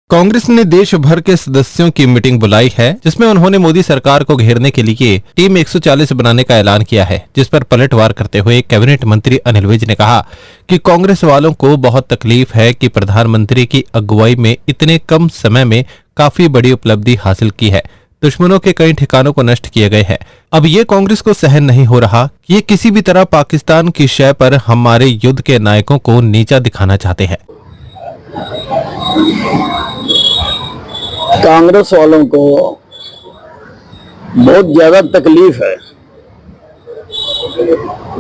कांग्रेस ने देश भर के सदस्यों की मीटिंग बुलाई है, जिसमें उन्होंने मोदी सरकार को घेरने के लिए टीम 140 बनाने का ऐलान किया है, जिस पर पलटवार करते हुए कैबिनेट मंत्री अनिल विज ने कहा कि कांग्रेस वालों को बहुत तकलीफ है कि प्रधानमंत्री की अगुवाई में इतने कम समय में काफी बड़ी उपलब्धि हासिल की है। दुश्मनों के कई ठिकानों को नष्ट किए गए हैं। अब ये कांग्रेस को सहन नहीं हो रहा कि ये किसी भी तरह पाकिस्तान की शय पर हमारे युद्ध के नायकों को नीचा दिखाना चाहते हैं। कांग्रेस वालों को बहुत ज्यादा तकलीफ है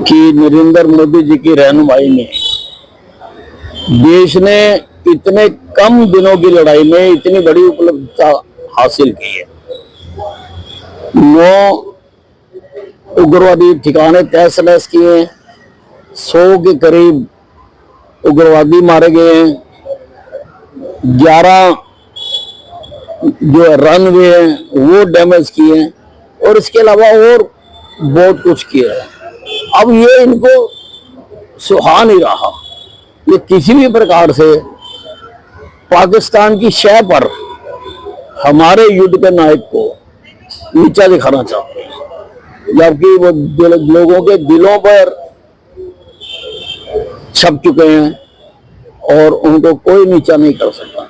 कि नरेंद्र मोदी जी की रहनुमाई में देश ने इतने कम दिनों की लड़ाई में इतनी बड़ी उपलब्धता हासिल की है। 9 उग्रवादी ठिकाने तहस नहस किए हैं, 100 के करीब उग्रवादी मारे गए हैं, 11 जो रनवे हैं वो डैमेज किए हैं और इसके अलावा और बहुत कुछ किया है। अब ये इनको सुहा नहीं रहा, ये किसी भी प्रकार से पाकिस्तान की शय पर हमारे युद्ध के नायक को नीचा दिखाना चाहते हैं, जबकि वो लोगों के दिलों पर छप चुके हैं और उनको कोई नीचा नहीं कर सकता।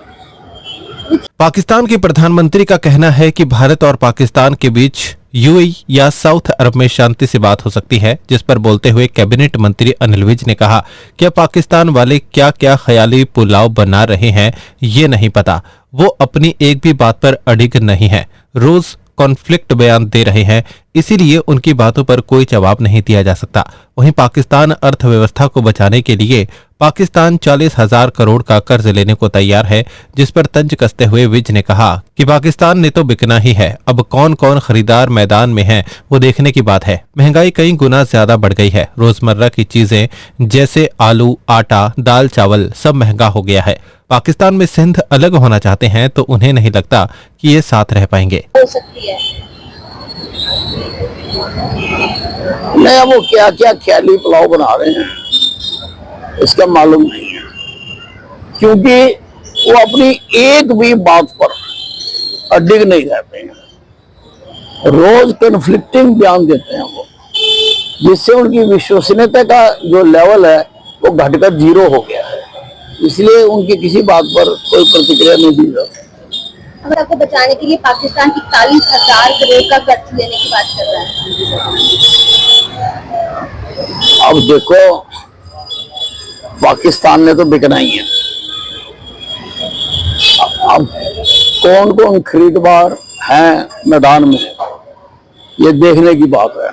पाकिस्तान के प्रधानमंत्री का कहना है कि भारत और पाकिस्तान के बीच यूएई या साउथ अरब में शांति से बात हो सकती है, जिस पर बोलते हुए कैबिनेट मंत्री अनिल विज ने कहा कि अब पाकिस्तान वाले क्या क्या ख्याली पुलाव बना रहे हैं ये नहीं पता। वो अपनी एक भी बात पर अडिग नहीं है, रोज कॉन्फ्लिक्ट बयान दे रहे हैं, इसीलिए उनकी बातों पर कोई जवाब नहीं दिया जा सकता। वहीं पाकिस्तान अर्थव्यवस्था को बचाने के लिए पाकिस्तान 40,000 करोड़ का कर्ज लेने को तैयार है, जिस पर तंज कसते हुए विज ने कहा कि पाकिस्तान ने तो बिकना ही है, अब कौन कौन खरीदार मैदान में है वो देखने की बात है। महंगाई कई गुना ज्यादा बढ़ गई है, रोजमर्रा की चीजें जैसे आलू, आटा, दाल, चावल सब महंगा हो गया है। पाकिस्तान में सिंध अलग होना चाहते हैं तो उन्हें नहीं लगता कि ये साथ रह पाएंगे। हो सकती है नहीं, वो क्या क्या ख्याली पुलाव बना रहे हैं इसका मालूम नहीं है, क्योंकि वो अपनी एक भी बात पर अडिग नहीं रहते हैं, रोज कन्फ्लिक्टिंग बयान देते हैं वो, जिससे उनकी विश्वसनीयता का जो लेवल है वो घटकर 0 हो गया है। इसलिए उनकी किसी बात पर कोई प्रतिक्रिया नहीं दी जाती। अगर आपको बचाने के लिए पाकिस्तान की 40,000 करोड़ का कर्ज लेने की बात कर रहा है। अब देखो, पाकिस्तान ने तो बिकना ही है। अब कौन कौन खरीददार हैं मैदान में ये देखने की बात है,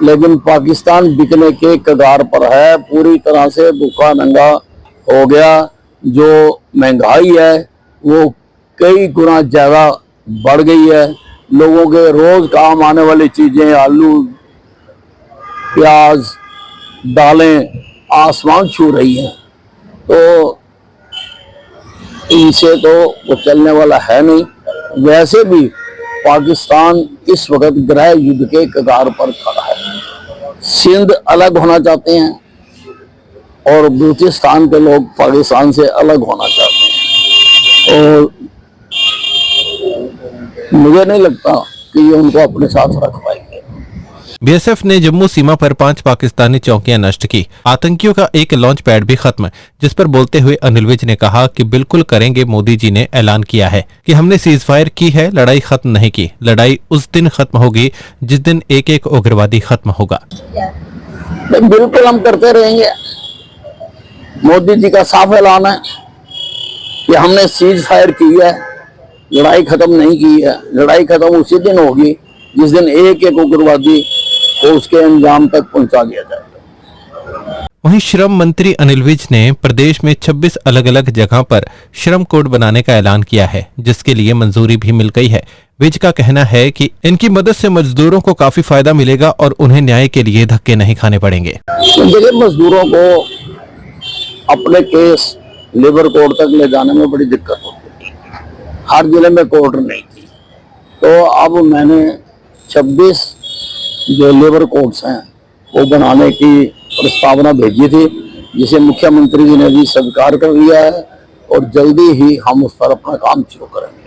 लेकिन पाकिस्तान बिकने के कगार पर है, पूरी तरह से भूखा नंगा हो गया। जो महंगाई है वो कई गुना ज्यादा बढ़ गई है, लोगों के रोज काम आने वाली चीजें, आलू, प्याज, दालें आसमान छू रही हैं, तो इनसे तो वो चलने वाला है नहीं। वैसे भी पाकिस्तान इस वक्त गृह युद्ध के कगार पर खड़ा है। सिंध अलग होना चाहते हैं और बलूचिस्तान के लोग पाकिस्तान से अलग होना चाहते हैं, और मुझे नहीं लगता कि ये उनको अपने साथ रख पाएंगे। बीएसएफ ने जम्मू सीमा पर 5 पाकिस्तानी चौकियां नष्ट की, आतंकियों का एक लॉन्च पैड भी खत्म, जिस पर बोलते हुए अनिल विज ने कहा कि बिल्कुल करेंगे। मोदी जी ने ऐलान किया है कि हमने सीज फायर की है, लड़ाई खत्म नहीं की। लड़ाई उस दिन खत्म होगी जिस दिन एक एक उग्रवादी खत्म होगा। बिल्कुल हम करते रहेंगे। मोदी जी का साफ ऐलान है कि हमने सीज फायर की है, लड़ाई खत्म नहीं की है। लड़ाई खत्म उसी दिन होगी जिस दिन एक एक उग्रवादी को उसके अंजाम तक पहुंचा दिया जाएगा। वहीं श्रम मंत्री अनिल विज ने प्रदेश में 26 अलग अलग जगह पर श्रम कोड बनाने का ऐलान किया है, जिसके लिए मंजूरी भी मिल गई है। विज का कहना है कि इनकी मदद से मजदूरों को काफी फायदा मिलेगा और उन्हें न्याय के लिए धक्के नहीं खाने पड़ेंगे। मजदूरों को अपने केस लेबर कोर्ट तक ले जाने में बड़ी दिक्कत होती थी, हर जिले में कोर्ट नहीं थी, तो अब मैंने 26 जो लेबर कोर्ट्स हैं वो बनाने की प्रस्तावना भेजी थी, जिसे मुख्यमंत्री जी ने भी स्वीकार कर लिया है और जल्दी ही हम उस पर अपना काम शुरू करेंगे।